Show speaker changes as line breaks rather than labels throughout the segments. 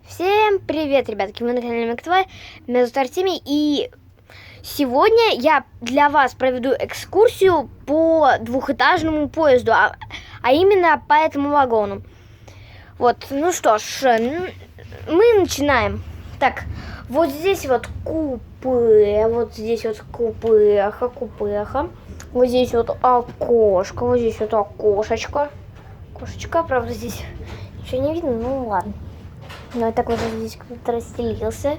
Всем привет, ребятки, мы на канале МакТВ, меня зовут Артемий, и сегодня я для вас проведу экскурсию по двухэтажному поезду, а именно по этому вагону. Вот, ну что ж, мы начинаем. Так, вот здесь вот купе, вот здесь вот купеха, вот здесь вот окошко, вот здесь вот окошечко, правда здесь ничего не видно, ну ладно. Ну и так вот здесь кто-то расстелился.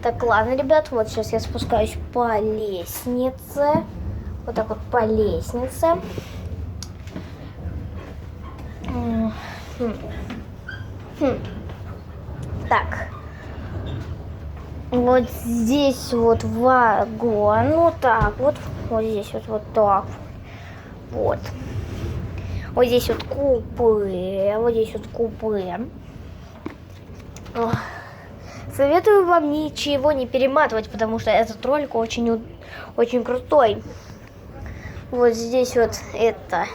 Так, ладно, ребят, вот сейчас я спускаюсь по лестнице. Вот так вот по лестнице. Так. Вот здесь вот вагон. Вот так вот. Вот здесь вот так. Вот. Вот здесь вот купе. Вот здесь вот купе. Советую вам ничего не перематывать, потому что этот ролик очень крутой. Вот здесь вот это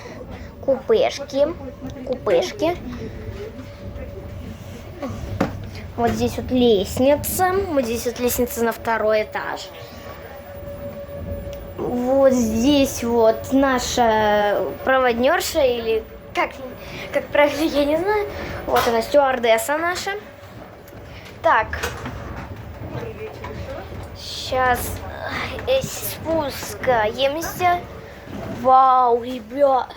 купешки. Вот здесь вот лестница. Вот здесь вот лестница на второй этаж. Вот здесь вот наша проводнерша или как правильно, я не знаю. Вот она, стюардесса наша. Так, сейчас спускаемся. Вау, ребята,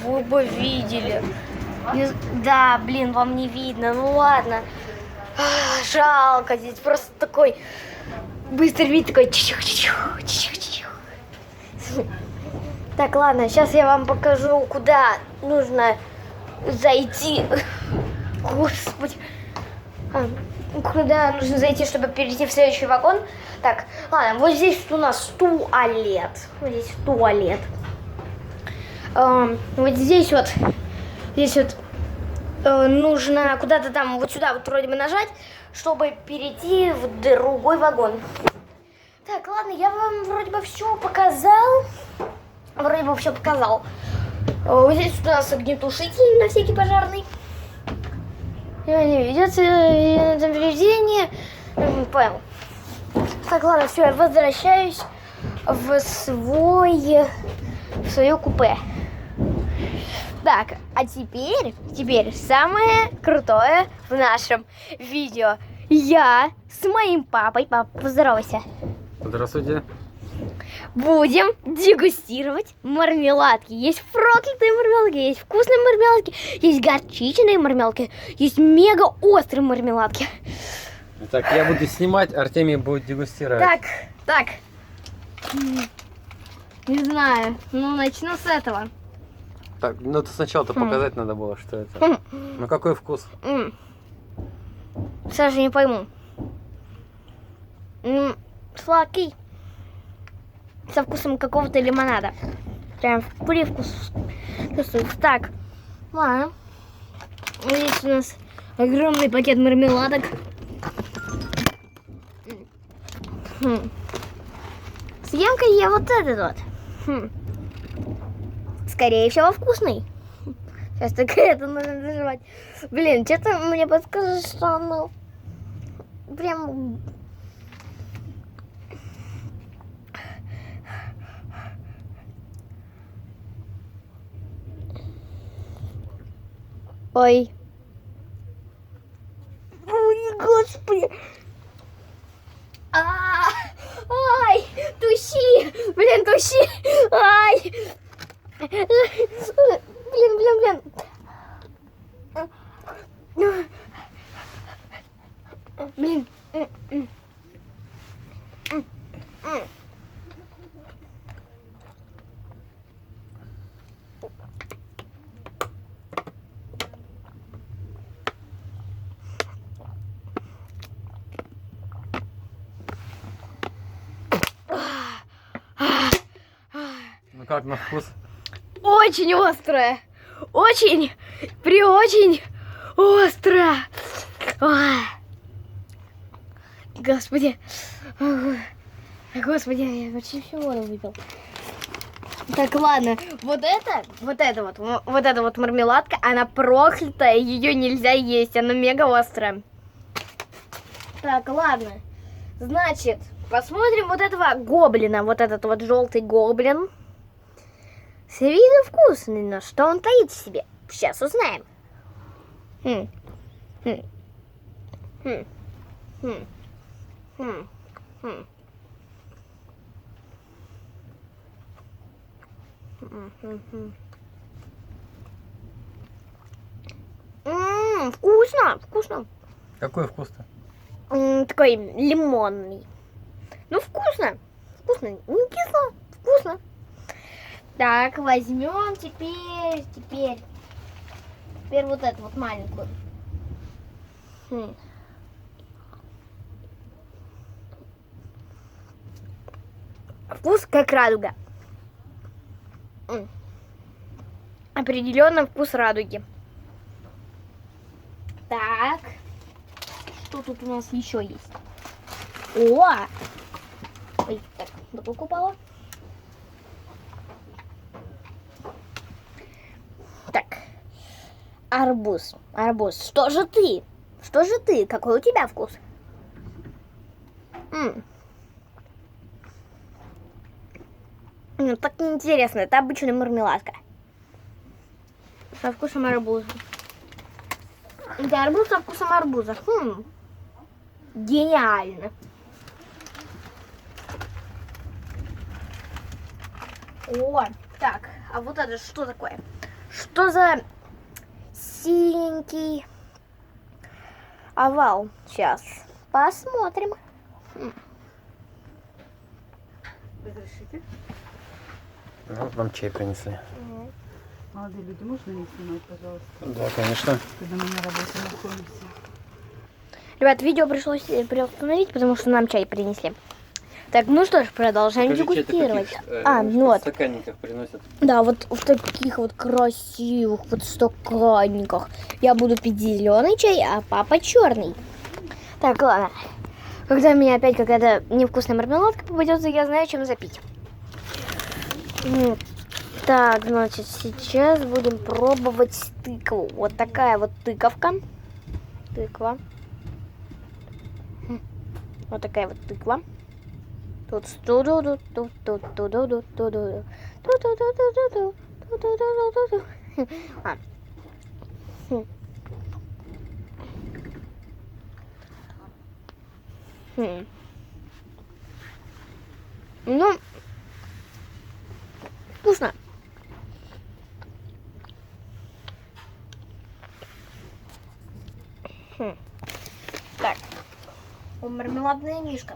вы бы видели. Да, блин, вам не видно, ну ладно. Жалко, здесь просто такой быстрый вид, такой. Так, ладно, сейчас я вам покажу, куда нужно зайти. Господи. Куда нужно зайти, чтобы перейти в следующий вагон? Так, ладно, вот здесь у нас туалет. Вот здесь туалет. Вот здесь вот нужно куда-то там вот сюда вот вроде бы нажать, чтобы перейти в другой вагон. Так, ладно, я вам вроде бы все показал. Вот здесь у нас огнетушитель на всякий пожарный. Не ведется повреждение. Понял. Так, ладно, все, я возвращаюсь в свое купе. Так, а теперь самое крутое в нашем видео. Я с моим папой. Папа, поздоровайся.
Здравствуйте.
Будем дегустировать мармеладки. Есть проклятые мармеладки, есть вкусные мармеладки, есть горчичные мармеладки, есть мега острые мармеладки.
Так, я буду снимать, Артемий будет дегустировать.
Так. Не знаю, ну начну с этого.
Так, ну ты сначала-то показать надо было, что это. Ну какой вкус?
Саша, не пойму. Сладкий. Со вкусом какого-то лимонада. Прям привкус. Так, ладно. Здесь у нас огромный пакет мармеладок. Съем-ка я вот этот вот. Скорее всего, вкусный. Сейчас только это нужно доживать. Блин, что-то мне подскажет, что оно прям... Ой, господи. Ай, туши. Блин, туши. Ай. Блин. Блин.
Ну как на вкус?
Очень острая. Очень остро. Господи. Господи, я вообще всего выпил. Так, ладно, вот эта вот мармеладка, она проклятая, ее нельзя есть, она мега острая. Так, ладно, значит, посмотрим вот этого гоблина, вот этот вот желтый гоблин. С виду вкусный, но что он таит в себе? Сейчас узнаем. Хм. Хм. Хм. Хм. Хм. Хм. Вкусно, вкусно.
Какой вкус-то?
Такой лимонный. Ну, вкусно. Вкусно. Не кисло. Вкусно. Так, возьмем теперь вот эту вот маленькую. Вкус как радуга. Определенно вкус радуги. Так, что тут у нас еще есть? О! Ой, так, бутылка упала. Так, арбуз. Арбуз, что же ты? Что же ты? Какой у тебя вкус? Ну, так неинтересно. Это обычная мармеладка. Со вкусом арбуза. Это арбуз со вкусом арбуза. Гениально. О, так, а вот это что такое? Что за синенький овал? Сейчас посмотрим.
Разрешите?
Вот нам чай принесли.
Молодые люди, можно не снимать, пожалуйста?
Да, конечно.
Когда мы на работе находимся.
Rебят, видео пришлось приостановить, потому что нам чай принесли. Так, ну что ж, продолжаем дегустировать. Ну вот.
В стаканниках приносят.
Да, вот в таких вот красивых вот стаканниках. Я буду пить зеленый чай, а папа черный. Так, ладно. Когда мне опять какая-то невкусная мармеладка попадется, я знаю, чем запить. Так, значит, сейчас будем пробовать тыкву. Вот такая вот тыковка. Тыква. Вот такая вот тыква. Тут ну, вкусно. Так, мармеладная мишка.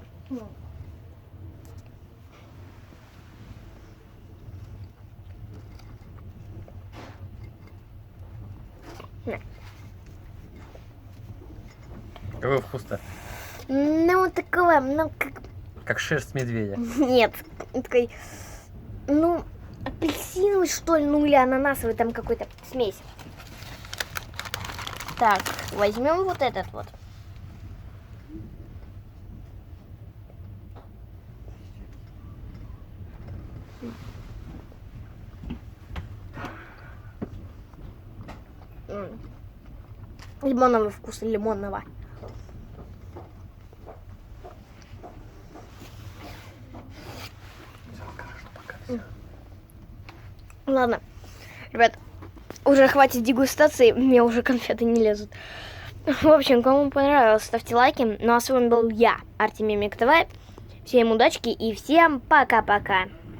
Какой вкус-то?
Ну, такого, ну,
Как шерсть медведя.
Нет, такой, ну, апельсиновый, что ли, ну, или ананасовый, там какой-то смесь. Так, возьмем вот этот вот. Лимонного вкуса, лимонного. Ладно, ребят, уже хватит дегустации, мне уже конфеты не лезут. В общем, кому понравилось, ставьте лайки. Ну а с вами был я, Артемий Мик ТВ. Всем удачки и всем пока-пока.